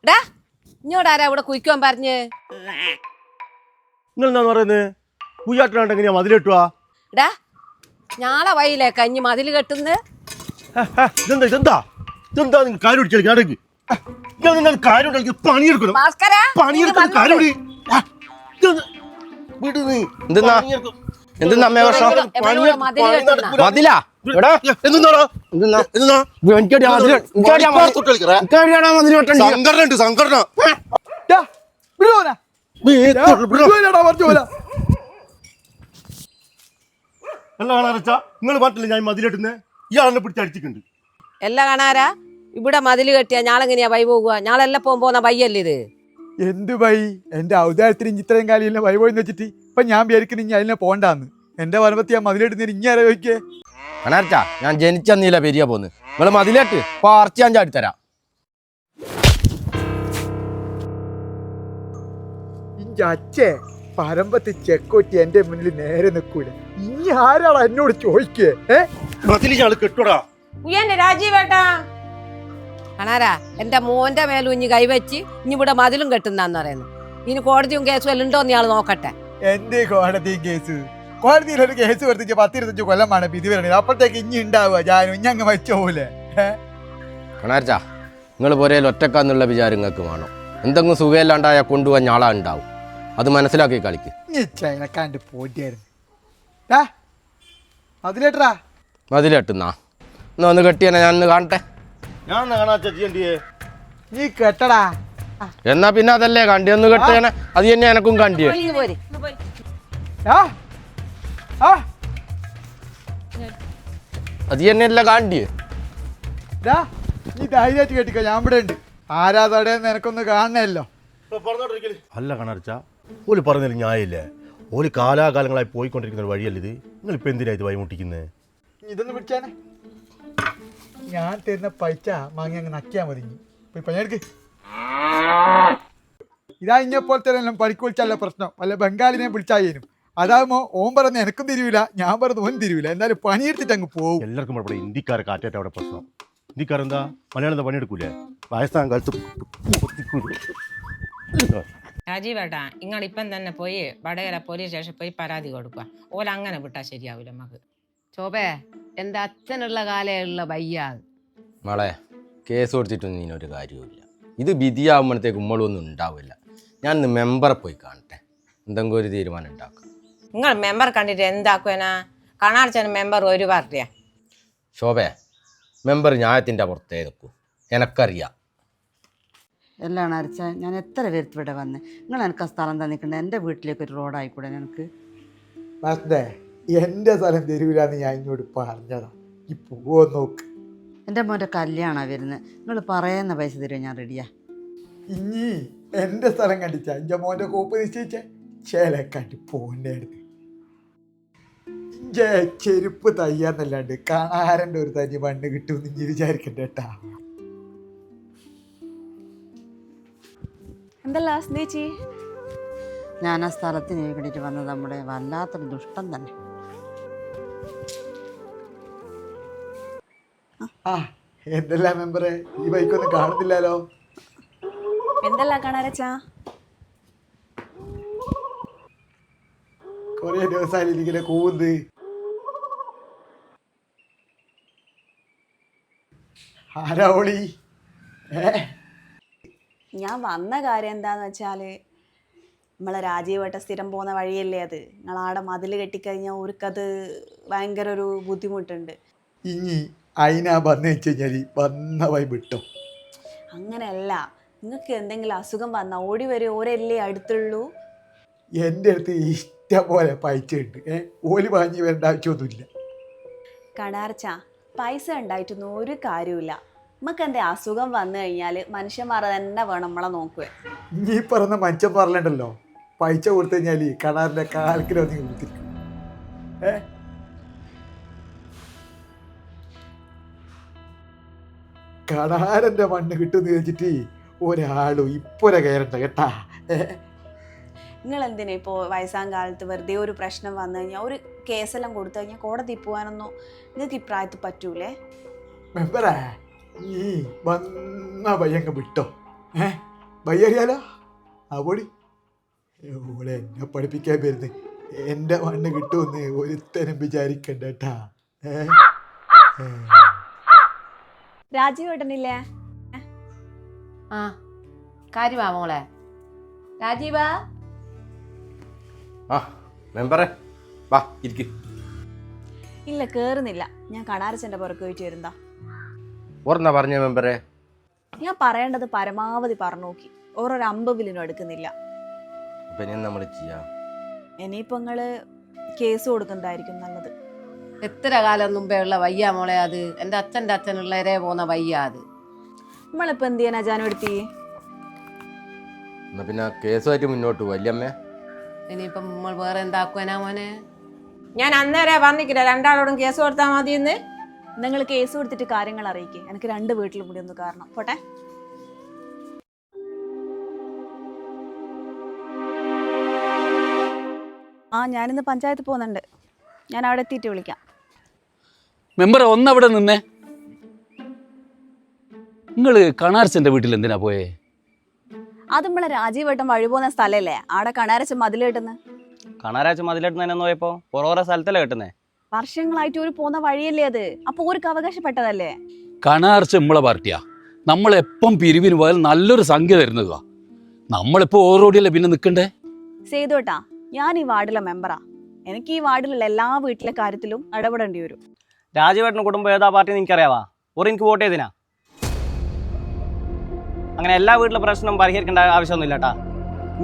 എടാ ഇഞ്ഞോടാരാ ഇവിടെ കുയിക്കാൻ പറഞ്ഞ്? നിങ്ങൾ എന്താ പറയുന്നത്? പൂജാട്ടിനാണ്ട് എങ്ങനെയാ മതിലിട്ടുവാ? എടാ ഞാളെ വൈയിലേ കഞ്ഞി മതിൽ കെട്ടുന്ന്. ഇതെന്താ ഇതെന്താ ഇതെന്താ നിങ്ങൾ കാര്യം പിടിച്ചാൽ ഞാടേക്ക് നിങ്ങൾ കാര്യം ഉണ്ടാക്കി പണിയെടുക്കണം. ഭാസ്കരാ, പണിയെടുക്കുന്ന കാര്യം പിടി. വിട് നീ. എന്തെന്നാ പണിയെടുക്കും. എന്തെന്നാ അമ്മേ പ്രശ്നം? എവിടെ മതിൽ കെട്ടുന്ന? മതിലാ എടാ എന്തെന്നാടാ? എന്തെന്നാ എന്തെന്നാ? എനിക്കടിയാ മതില് എനിക്കടിയാ മതില് തൊട്ടടിക്കറ. എനിക്കടിയാടാ മതില് വെട്ടണ്ട സംഘടന ഉണ്ട് സംഘടന. ടാ, വിടുവോനാ? നീ തൊട്ട് വിടോ. വിടുവോനാടാ, പറഞ്ഞു പോലാ. എല്ലാം കാണാറച്ചാ നിങ്ങൾ പറഞ്ഞില്ല ഞാൻ മതിലിട്ടുന്നേ. ഇയാളെന്നെ പിടിച്ചടിച്ചിട്ടുണ്ട്. എല്ലാം കാണാരാ ഇവിടെ മതിൽ കെട്ടിയാ ഞാളെങ്ങനെയാ വൈ പോകുക? ഞാളെല്ലാം പോകുമ്പോ വയ്യല്ലേ ഇത്? എന്ത് വൈ? എന്റെ ഔദാര്യത്തിന് ഇത്രയും കാലില്ല വൈ പോയിന്ന് വെച്ചിട്ട് ഇപ്പൊ ഞാൻ വിചാരിക്കുന്നു ഇനി അതിനെ പോണ്ടാന്ന്. എന്റെ വനപത്തി ഞാൻ മതിലെടുന്നതിന് ഇനി ആരാ ചോദിക്കേ? അണാർച്ചാ ഞാൻ ജനിച്ചന്നില്ല പെരിയ പോന്ന് നിങ്ങള് മതിലേട്ട് ഇപ്പൊ അറച്ച് ഞാൻ ചാടിത്തരാം. ഇഞ്ച അച്ഛേ പരമ്പത്തി ചെക്കോറ്റി എന്റെ മുന്നിൽ നേരെ നിൽക്കൂല. ഇനി ആരാളാ എന്നോട് ചോദിക്കേ? മതിൽ ഞാൻ കെട്ടോടാ. ഉയ്യന്റെ രാജീവേട്ടാ കാണാരാ എന്റെ മോന്റെ മേലും ഇനി കൈവച്ച് ഇനി ഇവിടെ മതിലും കെട്ടുന്നാന്ന് പറയുന്നു. ഇനി കോടതിയും കേസും എല്ലാം ഉണ്ടോന്ന് ഇയാൾ നോക്കട്ടെ. എന്റെ കോടതിയും കേസ്? കോടതിയിലൊരു കേസ് കൊടുത്തിട്ട് 10-25 കൊല്ലമാണ് വിധി വരണത്. അപ്പോഴത്തേക്ക് ഇനി ഉണ്ടാവുക ഞാനും ഇനി അങ്ങ് വെച്ചോലെ. അണാർച്ചാ നിങ്ങൾ പോരേൽ ഒറ്റക്കാന്നുള്ള വിചാരം നിങ്ങൾക്ക് വേണം. എന്തെങ്കിലും സുഖമില്ലാണ്ടായാൽ കൊണ്ടുപോകാൻ ഞാളാ ഉണ്ടാവും. അത് മനസ്സിലാക്കി കളിക്ക്. ചൈനക്കാണ്ട് പോറ്റിയായിരുന്നു അതിലേട്ടാ. മതിലെട്ടുന്നാ എന്നാ ഒന്ന് കെട്ടിയെന്നെ ഞാൻ ഒന്ന് കാണട്ടെ. ഞാൻ കാണാ ചേച്ചിയെ. നീ കേട്ടടാ. എന്നാ പിന്നെ അതല്ലേ കണ്ടി ഒന്ന് കെട്ടിയനെ അത് തന്നെ എനക്കും കണ്ടിയേ. ഇങ്ങ് പോര്. ആ ആ അത് തന്നെയല്ല കാണ്ടിയേ. ഡാ, നീ ധൈര്യമായിട്ട് കേട്ടിക്കോ, ഞാൻ ഇവിടെ ഉണ്ട്. ആരാ തടയെന്ന് എനക്കൊന്ന് കാണണല്ലോ. അല്ല കാണാറിച്ച ഓല് പറഞ്ഞാലും ന്യായമില്ലേ? ഓല് കാലാകാലങ്ങളായി പോയിക്കൊണ്ടിരിക്കുന്ന ഒരു വഴിയല്ല ഇത്. നിങ്ങൾ ഇപ്പൊ എന്തിനാ ഇത് വഴിമുട്ടിക്കുന്നത്? ഇതൊന്ന് പിടിച്ചാനെ. ഞാൻ തരുന്ന പൈസ വാങ്ങി അങ്ങ് നക്കിയാൽ മതി. പോയി പണിയെടുക്ക്. ഇതാ ഇഞ്ഞപ്പോലത്തെ എല്ലാം പണിക്ക് വിളിച്ചല്ല പ്രശ്നം. വല്ല ബംഗാളിനെ വിളിച്ചായേനും അതാകുമ്പോ ഓൻ പറഞ്ഞ എനക്കും തിരിവില്ല, ഞാൻ പറഞ്ഞ ഓൻ തിരിവില്ല. എന്തായാലും പണിയെടുത്തിട്ട് അങ്ങ് പോകും. എല്ലാവർക്കും ഇവിടെ ഇന്ത്യക്കാരെ കാറ്റായിട്ട് അവിടെ പ്രശ്നം. ഇന്ത്യക്കാരെന്താ മലയാളം പണിയെടുക്കൂലേ? വയസ്സാൻ കാലത്ത് രാജീവേട്ടാ ഇങ്ങളിപ്പം തന്നെ പോയി വടകര പോലീസ് സ്റ്റേഷനിൽ പോയി പരാതി കൊടുക്കുക. ഓല അങ്ങനെ വിട്ടാൽ ശരിയാവില്ല നമുക്ക്. ശോഭേ എന്റെ അച്ഛനുള്ള കാലയുള്ള വയ്യാ. മോളെ കേസ് കൊടുത്തിട്ടൊന്നും ഇതിനൊരു കാര്യവുമില്ല. ഇത് വിധിയാകുമ്പോഴത്തേക്ക് ഉമ്മളൊന്നും ഉണ്ടാവില്ല. ഞാൻ ഇന്ന് മെമ്പറെ പോയി കാണട്ടെ, എന്തെങ്കിലും ഒരു തീരുമാനം ഉണ്ടാക്കും. നിങ്ങൾ മെമ്പർ കണ്ടിട്ട് എന്താക്കുവാനാ? കാണാർച്ചന് മെമ്പർ ഒരു പാർട്ടിയാ. ശോഭേ മെമ്പർ ന്യായത്തിൻ്റെ പുറത്തേ നിൽക്കൂ, എനക്കറിയാം. എല്ലാം അരച്ച ഞാൻ എത്ര പേർക്ക് ഇവിടെ വന്ന് നിങ്ങൾ എനിക്ക് ആ സ്ഥലം തന്നിട്ടുണ്ട്. എൻ്റെ വീട്ടിലേക്ക് ഒരു റോഡായിക്കൂടെ എനിക്ക്? അതെ, എൻ്റെ സ്ഥലം തരൂലെന്ന് ഞാൻ ഇങ്ങോട്ട് പറഞ്ഞതാ. ഈ പോവോ നോക്ക്. എൻ്റെ മോൻ്റെ കല്യാണമാണ് വരുന്നത്. നിങ്ങൾ പറയുന്ന പൈസ തരുമോ? ഞാൻ റെഡിയാ. ഇനി എൻ്റെ സ്ഥലം കണ്ടിച്ച എൻ്റെ മോൻ്റെ കോപ്പ് നിശ്ചയിച്ച ചേലക്കാട്ടി പോകേണ്ട അടുത്ത് ഇഞ്ചെ ചെരുപ്പ് തയ്യാന്നല്ലാണ്ട് കാണാരൻ്റെ ഒരു തനി മണ്ണ് കിട്ടുമെന്ന് ഇനി വിചാരിക്കണ്ട കേട്ടാ. എന്തല്ല സ്നേഹിച്ചി? ഞാൻ ആ സ്ഥലത്തിന് വേണ്ടിയിട്ട് വന്നത് നമ്മുടെ വല്ലാത്തൊരു ദുഷ്ടം തന്നെ. ആ എന്തല്ല മെമ്പറെ, ഈ ബൈക്കൊന്നും കാണുന്നില്ലല്ലോ. എന്തല്ല കാണാരച്ചാ? കൊറേ ദിവസമായാലും ഇങ്ങനെ കൂന്ന്. ആരാ ഓളി? ഞാൻ വന്ന കാര്യം എന്താന്ന് വെച്ചാല് നമ്മളെ രാജീവേട്ട സ്ഥിരം പോകുന്ന വഴിയല്ലേ അത്. നിങ്ങളാടെ മതിൽ കെട്ടിക്കഴിഞ്ഞാൽ അവർക്കത് ഭയങ്കര ഒരു ബുദ്ധിമുട്ടുണ്ട്. ഇനി അയിനാ വന്നു വെച്ച് കഴിഞ്ഞാൽ വന്ന വൈ വിട്ടോ. അങ്ങനെയല്ല, നിങ്ങൾക്ക് എന്തെങ്കിലും അസുഖം വന്നാൽ ഓടി വരും, ഓരല്ലേ അടുത്തുള്ളൂ. എൻ്റെ അടുത്ത് ഇഷ്ടം പോലെ പൈസ ഉണ്ട്. ഓല് വാങ്ങി വരേണ്ട ആവശ്യമൊന്നുമില്ല. കടാർച്ച പൈസ ഉണ്ടായിട്ടൊന്നും ഒരു കാര്യമില്ല. നമുക്ക് എന്താ അസുഖം വന്നു കഴിഞ്ഞാൽ മനുഷ്യന്മാർ തന്നെ വേണം നമ്മളെ നോക്കുക. ഈ പറഞ്ഞ മനുഷ്യൻ പറഞ്ഞിട്ടുണ്ടല്ലോ, പൈസ കൊടുത്തു കഴിഞ്ഞാൽ കണാറിൻ്റെ കാൽക്കിലോ നീ കൊടുത്തിരിക്കും. കണാരൻ്റെ മണ്ണ് കിട്ടുമെന്ന് വെച്ചിട്ട് ഒരാളും ഇപ്പൊരെ കയറണ്ട കേട്ടാ. നിങ്ങൾ എന്തിനാ ഇപ്പോൾ വയസ്സാം കാലത്ത് വെറുതെ ഒരു പ്രശ്നം വന്നു കഴിഞ്ഞാൽ ഒരു കേസെല്ലാം കൊടുത്തു കഴിഞ്ഞാൽ കോടതി പോകാനൊന്നും നിങ്ങൾക്ക് ഇപ്രായത്തിൽ പറ്റൂലേ? മെമ്പറേ, ഈ വന്ന പയ്യങ്ങ് വിട്ടോ. വഴി അറിയാലോ ആ പൊടി ഓളെ എന്നെ പഠിപ്പിക്കാൻ വരുന്നത് എൻ്റെ മണ്ണ് കിട്ടുമെന്ന് ഒരുത്തരം വിചാരിക്കണ്ട കേട്ടാ. രാജീവേട്ടനില്ലേ? ആ കാര്യമാ മോളെ. രാജീവാ, ആ മെമ്പറെ വാ ഇരിക്ക്. ഇല്ല കേറുന്നില്ല, ഞാൻ കണാരച്ചൻ്റെ പുറക്ക് പോയിട്ട് വരുന്നതാ. ഓർന്നാ പറഞ്ഞ മെമ്പറെ? ഞാൻ പറയേണ്ടത് പരമാവധി പറഞ്ഞു നോക്കി, ഓരോരു അമ്പതിലും എടുക്കുന്നില്ല. അപ്പം ഇനി നമ്മൾ ചെയ്യാം. ഇനിയിപ്പോൾ നിങ്ങള് കേസ് കൊടുക്കുന്നതായിരിക്കും നല്ലത്. എത്ര കാലം മുമ്പേ ഉള്ള വയ്യ മോളെ അത്. എൻ്റെ അച്ഛൻ്റെ അച്ഛനുള്ളവരെ പോകുന്ന വയ്യ അത്. നമ്മളിപ്പോൾ എന്ത് ചെയ്യാനാ ജാനുവടുത്തി? എന്നാ പിന്നെ കേസുമായിട്ട് മുന്നോട്ട് വല്യമ്മേ. ഇനിയിപ്പം നമ്മൾ വേറെ എന്താക്കുവാനാ മോനെ? ഞാൻ അന്നേരം പറഞ്ഞിക്കില്ല രണ്ടാളോടും കേസ് കൊടുത്താൽ മതി എന്ന്. നിങ്ങൾ കേസ് കൊടുത്തിട്ട് കാര്യങ്ങൾ അറിയിക്കുക. എനിക്ക് 2 വീട്ടിലും കൂടി ഒന്ന് കാരണം പോട്ടെ. ആ ഞാനിന്ന് പഞ്ചായത്ത് പോകുന്നുണ്ട്, ഞാൻ അവിടെ എത്തിയിട്ട് വിളിക്കാം. മെമ്പർ ഒന്നവിടെ നിന്നേ. നിങ്ങൾ കണാർച്ചൻ്റെ വീട്ടിൽ എന്തിനാ പോയേ? അത് നമ്മളെ രാജീവേട്ടൻ വഴി പോകുന്ന സ്ഥലമല്ലേ, ആടെ കണാരച്ച മതിൽ കെട്ടുന്നത്. കണാരാച്ച മതിലെട്ടുന്നതിനെന്ന് പോയപ്പോ ഓരോ സ്ഥലത്തല്ലേ കെട്ടുന്നേ? വർഷങ്ങളായിട്ട് ഒരു പോകുന്ന വഴിയല്ലേ അത്, അപ്പൊ ഒരു അവകാശപ്പെട്ടതല്ലേ. കണാർച്ച നമ്മളെ പാർട്ടിയാ. നമ്മളെപ്പം പിരിവിന് പോയാൽ നല്ലൊരു സംഖ്യ തരുന്നതാ. നമ്മളിപ്പോ ഓരോടിയല്ലേ പിന്നെ നിൽക്കണ്ടേ? സേതുവേട്ടാ, ഞാൻ ഈ വാർഡിലെ മെമ്പറാ. എനിക്ക് ഈ വാർഡിലുള്ള എല്ലാ വീട്ടിലെ കാര്യത്തിലും ഇടപെടേണ്ടി വരും. രാജീവേട്ടന് കുടുംബം ഏതാ പാർട്ടി എനിക്കറിയാവാ. ഓർ എനിക്ക് വോട്ട് ചെയ്തിനാ. അങ്ങനെ എല്ലാ വീട്ടിലെ പ്രശ്നം പരിഹരിക്കേണ്ട ആവശ്യമൊന്നുമില്ല കേട്ടാ.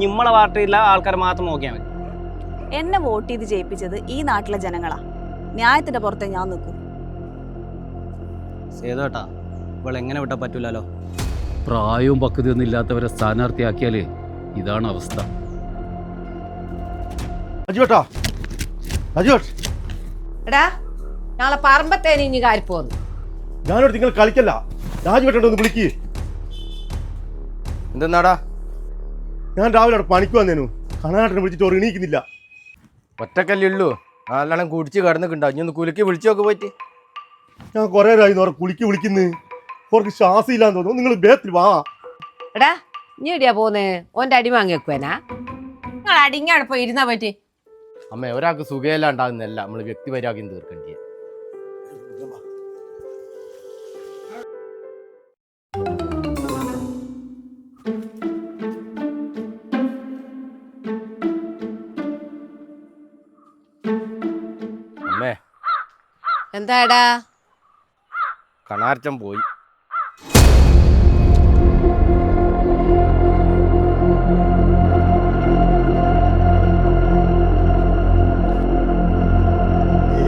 നമ്മളെ പാർട്ടിയിലെ ആൾക്കാർ മാത്രം നോക്കിയാൽ മതി. എന്നെ വോട്ട് ചെയ്ത് ജയിപ്പിച്ചത് ഈ നാട്ടിലെ ജനങ്ങളാ. ന്യായത്തിന്റെ പുറത്തെ ഞാൻ നിൽക്കും. സേതുവേട്ടാ, ഇവൾ എങ്ങനെ വിട്ടാൽ പറ്റൂലല്ലോ. പ്രായവും പക്വതയൊന്നും ഇല്ലാത്തവരെ സ്ഥാനാർത്ഥിയാക്കിയാലേ ഇതാണ് അവസ്ഥ. രാജുവേട്ടാ, രാജുവേട്ട്, എടാ നാളെ പറമ്പത്തേന് ഇനി കാര്യപ്പോന്നു. ഞാനോട് നിങ്ങൾ കളിക്കല്ല. രാജുവേട്ടൻ ഒന്ന് വിളിക്ക്. എന്തെന്നാടാ? ഞാൻ രാവിലെ അവിടെ പണിക്ക് വന്നേനു. കണാട്ടനെ വിളിച്ചിട്ട് ഓർ എണീക്കുന്നില്ല. ഒറ്റക്കല്ലേ ഉള്ളൂ, നല്ലോണം കുടിച്ച് കിടന്നിട്ടുണ്ടാവും. ഇനി ഒന്ന് കുലുക്കി വിളിച്ചു നോക്ക് പോയിട്ട്. ഞാൻ കുറേ നേരമായി ഓരെ കുളിക്ക് വിളിക്കുന്നു. ഓർക്ക് ശ്വാസം ഇല്ലാന്ന് തോന്നുന്നു. നിങ്ങൾ ബേത്തിൽ വാ. എടാ നീ എവിടെയാ പോന്നേ? ഓൻ്റെ അടി വാങ്ങി വെക്കുവാനാ? നിങ്ങൾ അടിങ്ങാടെ പോയി ഇരുന്നാ പറ്റി. അമ്മ ഒരാൾക്ക് സുഖമില്ല ഉണ്ടാകുന്നല്ല നമ്മൾ വ്യക്തിപരാഗ്യം തീർക്കേണ്ടിയ. അമ്മേ, എന്താടാ? കണാർച്ചൻ പോയി.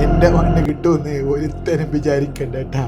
എൻ്റെ മണ്ണ് കിട്ടുമെന്ന് ഒരുത്തരം വിചാരിക്കണ്ട കേട്ടാ.